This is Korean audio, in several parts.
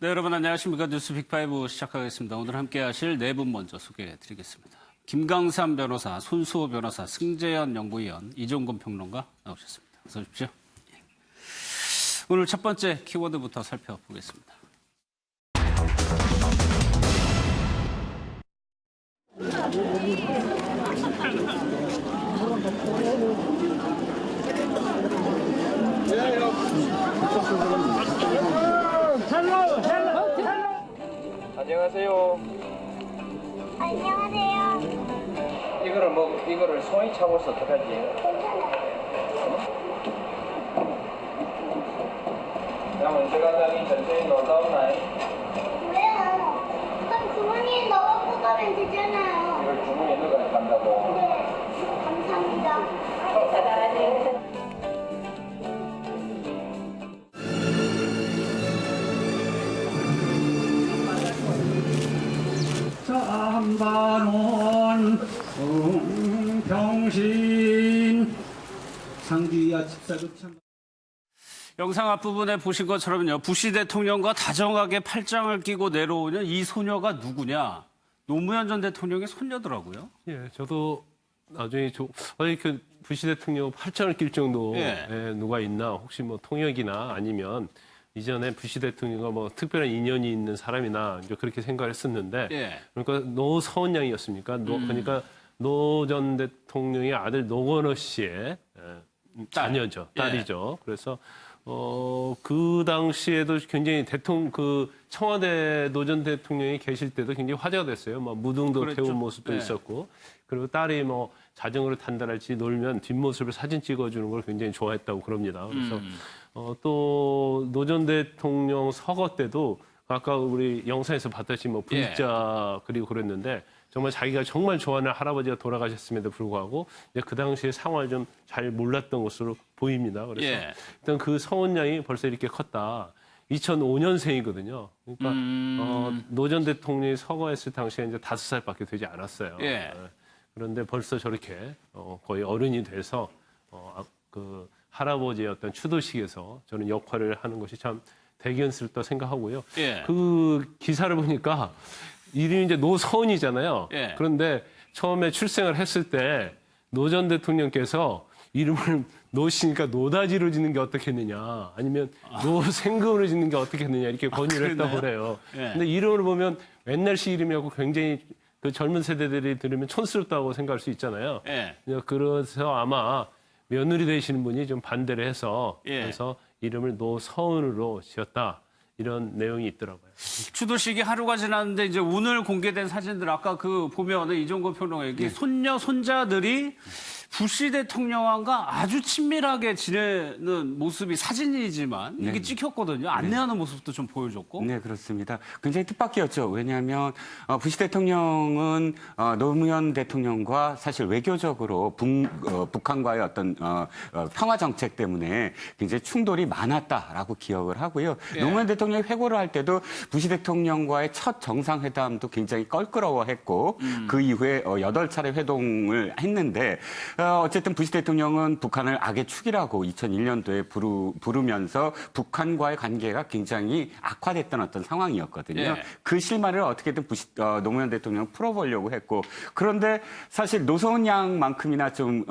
네, 여러분 안녕하십니까. 뉴스 빅5 시작하겠습니다. 오늘 함께 하실 네 분 먼저 소개해드리겠습니다. 김강삼 변호사, 손수호 변호사, 승재현 연구위원, 이종건 평론가 나오셨습니다. 어서 오십시오. 오늘 첫 번째 키워드부터 살펴보겠습니다. 안녕하세요. 안녕하세요. 이거를 손이 차고서 어떡하지? 야, 언제 가자니 천천히 놀다 오나요? 왜요? 그럼 주머니에 넣어서 가면 되잖아요. 이걸 주문에 넣어서 간다고. 네. 감사합니다. 삼반원 병신 상주이야 집사극참. 영상 앞부분에 보신 것처럼요. 부시 대통령과 다정하게 팔짱을 끼고 내려오는 이 소녀가 누구냐? 노무현 전 대통령의 손녀더라고요. 예, 저도 나중에 그 부시 대통령 팔짱을 낄 정도에 누가 있나, 혹시 뭐 통역이나 아니면 이전에 부시 대통령과 뭐 특별한 인연이 있는 사람이나 이제 그렇게 생각을 했었는데, 그러니까 노서원 양이었습니까? 그러니까 노 전 대통령의 아들 노건호 씨의 자녀죠, 딸이죠. 그래서 그 당시에도 굉장히 청와대 노 전 대통령이 계실 때도 굉장히 화제가 됐어요. 뭐 무등도 그랬죠. 태운 모습도 있었고, 그리고 딸이 뭐 자전거를 탄다랄지 놀면 뒷모습을 사진 찍어주는 걸 굉장히 좋아했다고 그럽니다. 그래서 또 노 전 대통령 서거 때도 아까 우리 영상에서 봤듯이 뭐 V자 그리고 그랬는데, 정말 자기가 정말 좋아하는 할아버지가 돌아가셨음에도 불구하고 이제 그 당시에 상황을 좀 잘 몰랐던 것으로 보입니다. 그래서 일단 그 서원 양이 벌써 이렇게 컸다. 2005년생이거든요. 그러니까 노 전 대통령이 서거했을 당시에 이제 5살밖에 되지 않았어요. 그런데 벌써 저렇게 거의 어른이 돼서 그 할아버지의 어떤 추도식에서 저는 역할을 하는 것이 참 대견스럽다 생각하고요. 그 기사를 보니까 이름이 이제 노서원이잖아요. 그런데 처음에 출생을 했을 때 노 전 대통령께서 이름을 노시니까 노다지로 짓는 게 어떻겠느냐, 아니면 노생금으로 짓는 게 어떻겠느냐 이렇게 권유를 했다고 그래요. 근데 이름을 보면 옛날식 이름이라고 굉장히 그 젊은 세대들이 들으면 촌스럽다고 생각할 수 있잖아요. 그래서 아마 며느리 되시는 분이 좀 반대를 해서 그래서 이름을 노서은으로 지었다. 이런 내용이 있더라고요. 추도식이 하루가 지났는데 이제 오늘 공개된 사진들 아까 그 보면은 이종건 평론가에게 손녀 손자들이 부시 대통령과 아주 친밀하게 지내는 모습이 사진이지만 이게 찍혔거든요. 안내하는 모습도 좀 보여줬고. 네, 그렇습니다. 굉장히 뜻밖이었죠. 왜냐하면 부시 대통령은 노무현 대통령과 사실 외교적으로 북한과의 어떤 평화 정책 때문에 굉장히 충돌이 많았다라고 기억을 하고요. 노무현 대통령이 회고를 할 때도 부시 대통령과의 첫 정상회담도 굉장히 껄끄러워했고 그 이후에 8차례 회동을 했는데 어쨌든 부시 대통령은 북한을 악의 축이라고 2001년도에 부르면서 북한과의 관계가 굉장히 악화됐던 어떤 상황이었거든요. 그 실마리를 어떻게든 노무현 대통령은 풀어보려고 했고, 그런데 사실 노서운 양만큼이나 좀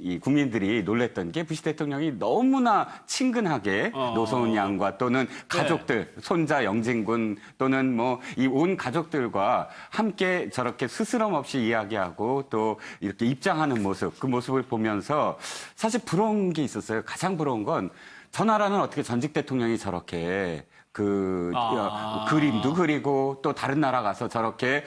이 국민들이 놀랬던 게 부시 대통령이 너무나 친근하게 노서운 양과 또는 가족들, 손자 영진군 또는 뭐 이 온 가족들과 함께 저렇게 스스럼 없이 이야기하고 또 이렇게 입장하는 모습, 그 모습을 보면서 사실 부러운 게 있었어요. 가장 부러운 건 저 나라는 어떻게 전직 대통령이 저렇게 그림도 그리고 또 다른 나라 가서 저렇게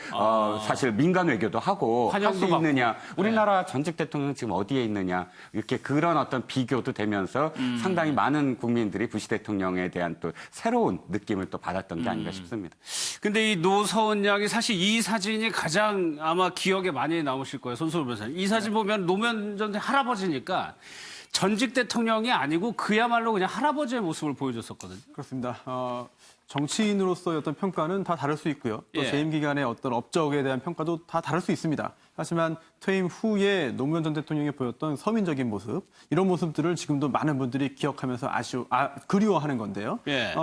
사실 민간 외교도 하고 할 수 있느냐. 우리나라 전직 대통령 지금 어디에 있느냐. 이렇게 그런 어떤 비교도 되면서 상당히 많은 국민들이 부시 대통령에 대한 또 새로운 느낌을 또 받았던 게 아닌가 싶습니다. 근데 이 노서원 양이 사실 이 사진이 가장 아마 기억에 많이 남으실 거예요. 손수호 변호사님. 이 사진 보면 노무현 전 할아버지니까 전직 대통령이 아니고 그야말로 그냥 할아버지의 모습을 보여줬었거든요. 그렇습니다. 정치인으로서의 어떤 평가는 다 다를 수 있고요. 또 예. 재임 기간의 어떤 업적에 대한 평가도 다 다를 수 있습니다. 하지만 퇴임 후에 노무현 전 대통령이 보였던 서민적인 모습, 이런 모습들을 지금도 많은 분들이 기억하면서 그리워하는 건데요. 예.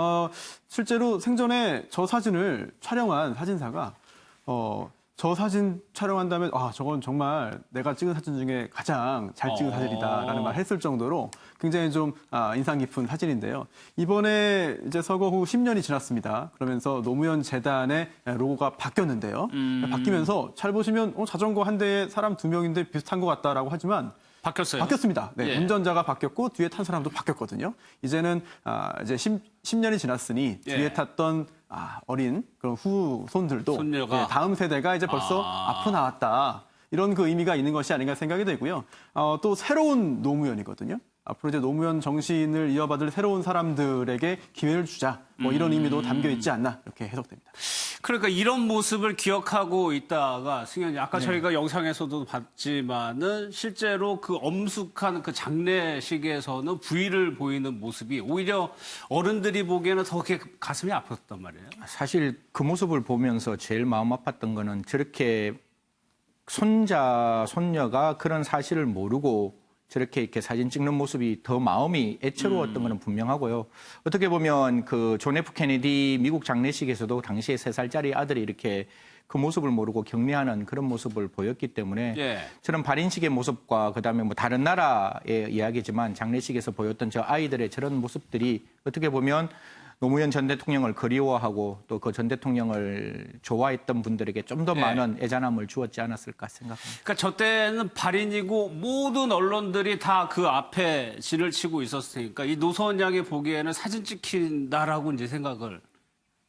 실제로 생전에 저 사진을 촬영한 사진사가 저 사진 촬영한 다음에 저건 정말 내가 찍은 사진 중에 가장 잘 찍은 사진이다라는 말 했을 정도로 굉장히 좀 인상 깊은 사진인데요. 이번에 이제 서거 후 10년이 지났습니다. 그러면서 노무현 재단의 로고가 바뀌었는데요. 바뀌면서 잘 보시면 자전거 한 대에 사람 2명인데 비슷한 것 같다라고 하지만 바뀌었어요. 바뀌었습니다. 네, 예. 운전자가 바뀌었고 뒤에 탄 사람도 바뀌었거든요. 이제는 이제 10년이 지났으니 예. 뒤에 탔던 어린 그런 후손들도 손녀가. 다음 세대가 이제 벌써 앞으로 나왔다. 이런 그 의미가 있는 것이 아닌가 생각이 되고요. 또 새로운 노무현이거든요. 앞으로 이제 노무현 정신을 이어받을 새로운 사람들에게 기회를 주자. 뭐 이런 의미도 담겨 있지 않나 이렇게 해석됩니다. 그러니까 이런 모습을 기억하고 있다가 승현이 아까 저희가 영상에서도 봤지만은 실제로 그 엄숙한 그 장례식에서는 부위를 보이는 모습이 오히려 어른들이 보기에는 더 가슴이 아팠단 말이에요. 사실 그 모습을 보면서 제일 마음 아팠던 거는 저렇게 손자, 손녀가 그런 사실을 모르고 저렇게 이렇게 사진 찍는 모습이 더 마음이 애처로웠던 거는 분명하고요. 어떻게 보면 그 존 F 케네디 미국 장례식에서도 당시에 3살짜리 아들이 이렇게 그 모습을 모르고 격려하는 그런 모습을 보였기 때문에 예. 저런 발인식의 모습과 그다음에 뭐 다른 나라의 이야기지만 장례식에서 보였던 저 아이들의 저런 모습들이 어떻게 보면 노무현 전 대통령을 그리워하고 또 그 전 대통령을 좋아했던 분들에게 좀 더 네. 많은 애잔함을 주었지 않았을까 생각합니다. 그러니까 저 때는 발인이고 모든 언론들이 다 그 앞에 진을 치고 있었으니까 이 노선 양이 보기에는 사진 찍힌다라고 이제 생각을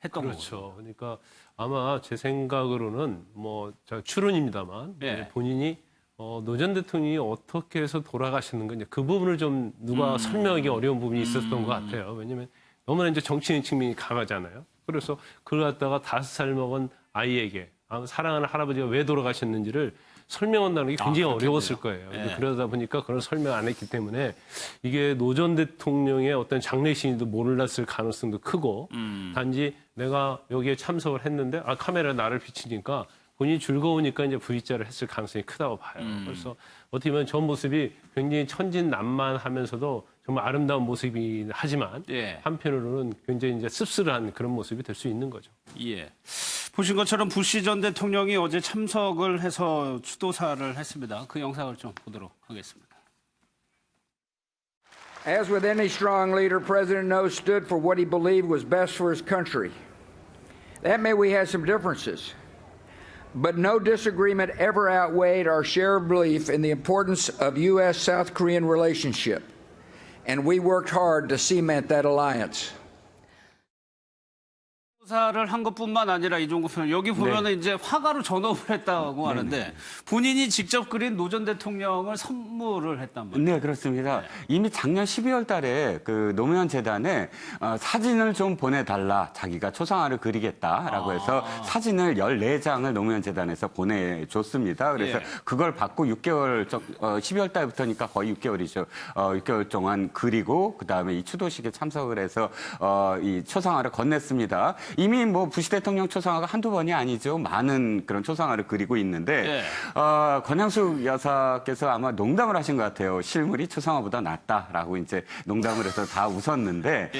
했던 거죠. 그렇죠. 그러니까 아마 제 생각으로는 뭐 추론입니다만 예. 본인이 노 전 대통령이 어떻게 해서 돌아가셨는가 이제 그 부분을 좀 누가 설명하기 어려운 부분이 있었던 것 같아요. 왜냐하면 너무나 이제 정치인 측면이 강하잖아요. 그래서 그걸 갖다가 5살 먹은 아이에게 사랑하는 할아버지가 왜 돌아가셨는지를 설명한다는 게 굉장히 어려웠을 거예요. 근데 그러다 보니까 그런 설명 안 했기 때문에 이게 노 전 대통령의 어떤 장례식인도 몰랐을 가능성도 크고 단지 내가 여기에 참석을 했는데 카메라 나를 비치니까 본인이 즐거우니까 이제 V자를 했을 가능성이 크다고 봐요. 그래서 어떻게 보면 저 모습이 굉장히 천진난만하면서도 정말 아름다운 모습이긴 하지만 예. 한편으로는 굉장히 이제 씁쓸한 그런 모습이 될 수 있는 거죠. 예. 보신 것처럼 부시 전 대통령이 어제 참석을 해서 추도사를 했습니다. 그 영상을 좀 보도록 하겠습니다. As with any strong leader, President No stood for what he believed was best for his country. That may we had some differences, but no disagreement ever outweighed our shared belief in the importance of U.S.-South Korean relationship, and we worked hard to cement that alliance. 추도사를 한 것뿐만 아니라 이종국 편 여기 보면은 이제 화가로 전업을 했다고 하는데 본인이 직접 그린 노 전 대통령을 선물을 했단 말이에요. 네, 그렇습니다. 이미 작년 12월 달에 그 노무현 재단에 사진을 좀 보내달라. 자기가 초상화를 그리겠다라고 해서 사진을 14장을 노무현 재단에서 보내줬습니다. 그래서 예. 그걸 받고 6개월, 12월 달부터니까 거의 6개월이죠. 6개월 동안 그리고 그다음에 이 추도식에 참석을 해서 이 초상화를 건넸습니다. 이미 뭐 부시 대통령 초상화가 한두 번이 아니죠. 많은 그런 초상화를 그리고 있는데 권양숙 여사께서 아마 농담을 하신 것 같아요. 실물이 초상화보다 낫다라고 이제 농담을 해서 다 웃었는데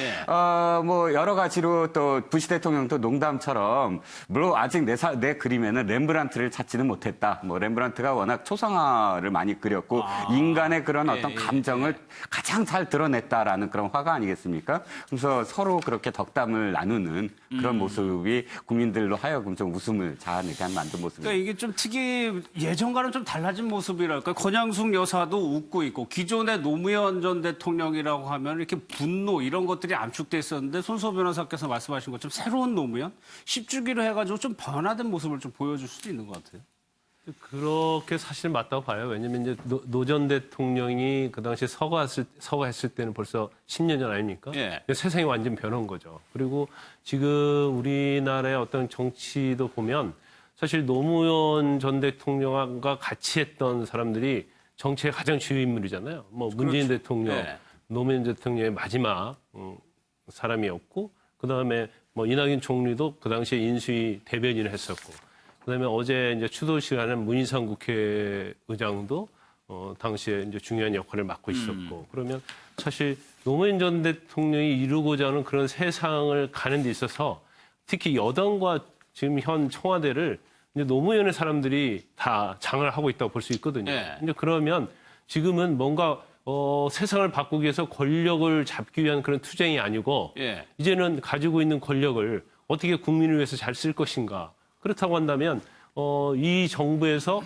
뭐 여러 가지로 또 부시 대통령도 농담처럼 물론 아직 내 그림에는 렘브란트를 찾지는 못했다. 뭐 렘브란트가 워낙 초상화를 많이 그렸고 인간의 그런 어떤 감정을 가장 잘 드러냈다라는 그런 화가 아니겠습니까? 그래서 서로 그렇게 덕담을 나누는 그런 모습이 국민들로 하여금 좀 웃음을 자아내게 한 만든 모습입니다. 그러니까 이게 좀 예전과는 좀 달라진 모습이랄까. 권양숙 여사도 웃고 있고 기존의 노무현 전 대통령이라고 하면 이렇게 분노 이런 것들이 압축돼 있었는데 손수호 변호사께서 말씀하신 것처럼 새로운 노무현 10주기로 해가지고 좀 변화된 모습을 좀 보여줄 수도 있는 것 같아요. 그렇게 사실 맞다고 봐요. 왜냐면 이제 노 전 대통령이 그 당시에 서거했을 때는 벌써 10년 전 아닙니까? 예. 세상이 완전 변한 거죠. 그리고 지금 우리나라의 어떤 정치도 보면 사실 노무현 전 대통령과 같이 했던 사람들이 정치의 가장 주요 인물이잖아요. 뭐 문재인 대통령, 네. 노무현 대통령의 마지막 사람이었고, 그 다음에 뭐 이낙연 총리도 그 당시에 인수위 대변인을 했었고, 그 다음에 어제 이제 추도식을 하는 문희상 국회의장도 당시에 이제 중요한 역할을 맡고 있었고, 그러면 사실 노무현 전 대통령이 이루고자 하는 그런 세상을 가는 데 있어서 특히 여당과 지금 현 청와대를 이제 노무현의 사람들이 다 장을 하고 있다고 볼 수 있거든요. 네. 근데 그러면 지금은 뭔가 세상을 바꾸기 위해서 권력을 잡기 위한 그런 투쟁이 아니고 예. 이제는 가지고 있는 권력을 어떻게 국민을 위해서 잘 쓸 것인가. 그렇다고 한다면 이 정부에서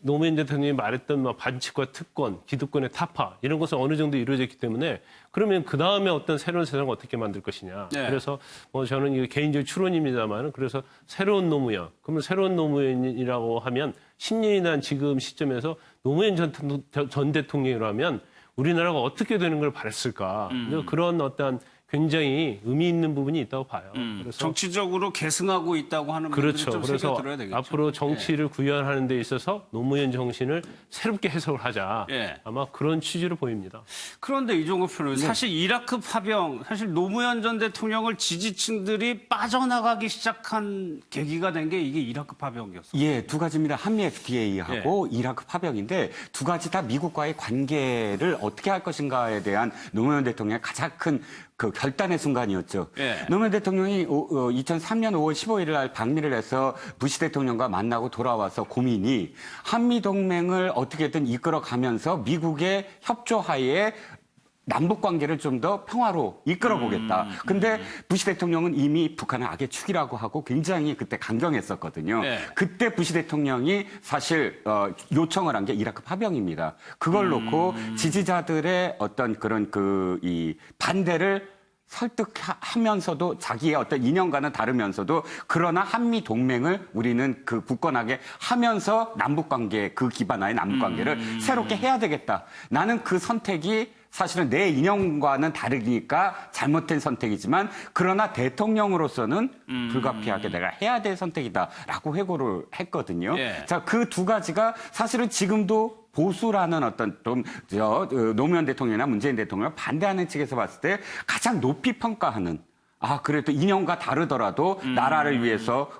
노무현 대통령이 말했던 뭐 반칙과 특권, 기득권의 타파 이런 것은 어느 정도 이루어졌기 때문에 그러면 그 다음에 어떤 새로운 세상을 어떻게 만들 것이냐. 네. 그래서 저는 이게 개인적 추론입니다만 그래서 새로운 노무현. 그러면 새로운 노무현이라고 하면 10년이나 지금 시점에서 노무현 전 대통령이라면 우리나라가 어떻게 되는 걸 바랬을까. 그런 어떤 굉장히 의미 있는 부분이 있다고 봐요. 그래서 정치적으로 계승하고 있다고 하는 분들이 그렇죠. 좀 그래서 새겨들어야 되겠죠. 앞으로 정치를 구현하는 데 있어서 노무현 정신을 새롭게 해석을 하자. 예. 아마 그런 취지로 보입니다. 그런데 이종국 표현은 사실 이라크 파병, 사실 노무현 전 대통령을 지지층들이 빠져나가기 시작한 계기가 된 게 이게 이라크 파병이었어요. 예, 두 가지입니다. 한미 FTA하고 이라크 파병인데 두 가지 다 미국과의 관계를 어떻게 할 것인가에 대한 노무현 대통령의 가장 큰 그 결단의 순간이었죠. 예. 노무현 대통령이 2003년 5월 15일 날 방미를 해서 부시 대통령과 만나고 돌아와서 고민이 한미 동맹을 어떻게든 이끌어가면서 미국의 협조하에 남북 관계를 좀 더 평화로 이끌어 보겠다. 근데 부시 대통령은 이미 북한을 악의 축이라고 하고 굉장히 그때 강경했었거든요. 네. 그때 부시 대통령이 사실 요청을 한 게 이라크 파병입니다. 그걸 놓고 지지자들의 어떤 그런 이 반대를 설득하면서도 자기의 어떤 이념과는 다르면서도 그러나 한미 동맹을 우리는 그 굳건하게 하면서 남북 관계 그 기반하에 남북 관계를 새롭게 해야 되겠다. 나는 그 선택이 사실은 내 이념과는 다르니까 잘못된 선택이지만 그러나 대통령으로서는 불가피하게 내가 해야 될 선택이다라고 회고를 했거든요. 예. 자, 그 두 가지가 사실은 지금도 보수라는 어떤 노무현 대통령이나 문재인 대통령을 반대하는 측에서 봤을 때 가장 높이 평가하는 그래도 이념과 다르더라도 나라를 위해서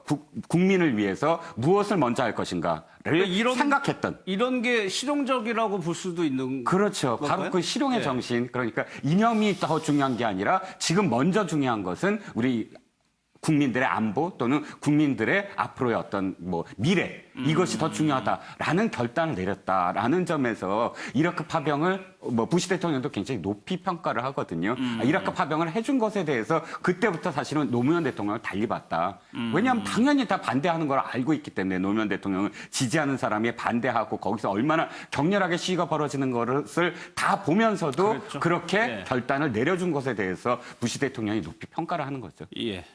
국민을 위해서 무엇을 먼저 할 것인가를 생각했던 이런 게 실용적이라고 볼 수도 있는 그렇죠. 건가요? 바로 그 실용의 네. 정신. 그러니까 이념이 더 중요한 게 아니라 지금 먼저 중요한 것은 우리 국민들의 안보 또는 국민들의 앞으로의 어떤 미래 이것이 더 중요하다라는 결단을 내렸다라는 점에서 이라크 파병을 부시 대통령도 굉장히 높이 평가를 하거든요. 이라크 파병을 해준 것에 대해서 그때부터 사실은 노무현 대통령을 달리봤다. 왜냐하면 당연히 다 반대하는 걸 알고 있기 때문에 노무현 대통령을 지지하는 사람이 반대하고 거기서 얼마나 격렬하게 시위가 벌어지는 것을 다 보면서도 그렇죠. 그렇게 예. 결단을 내려준 것에 대해서 부시 대통령이 높이 평가를 하는 거죠. 예.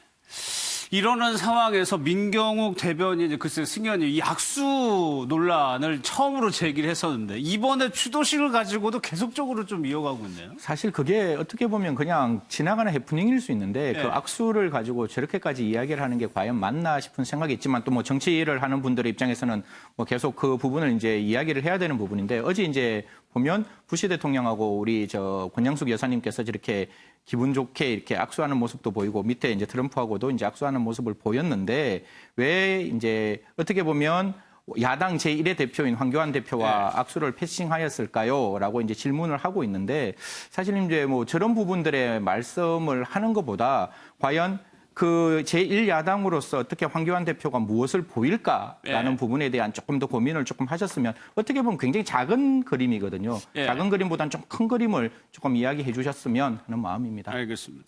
이러는 상황에서 민경욱 대변인이 이제 글쎄 승현이 이 악수 논란을 처음으로 제기를 했었는데 이번에 추도식을 가지고도 계속적으로 좀 이어가고 있네요. 사실 그게 어떻게 보면 그냥 지나가는 해프닝일 수 있는데 네. 그 악수를 가지고 저렇게까지 이야기를 하는 게 과연 맞나 싶은 생각이 있지만 또 정치를 하는 분들의 입장에서는 계속 그 부분을 이제 이야기를 해야 되는 부분인데 어제 이제 보면 부시 대통령하고 우리 권양숙 여사님께서 저렇게 기분 좋게 이렇게 악수하는 모습도 보이고 밑에 이제 트럼프하고도 이제 악수하는 모습을 보였는데 왜 이제 어떻게 보면 야당 제1의 대표인 황교안 대표와 악수를 패싱하였을까요? 라고 이제 질문을 하고 있는데 사실 이제 저런 부분들의 말씀을 하는 것보다 과연 그 제1야당으로서 어떻게 황교안 대표가 무엇을 보일까라는 부분에 대한 조금 더 고민을 조금 하셨으면 어떻게 보면 굉장히 작은 그림이거든요. 작은 그림보다는 좀 큰 그림을 조금 이야기해 주셨으면 하는 마음입니다. 알겠습니다.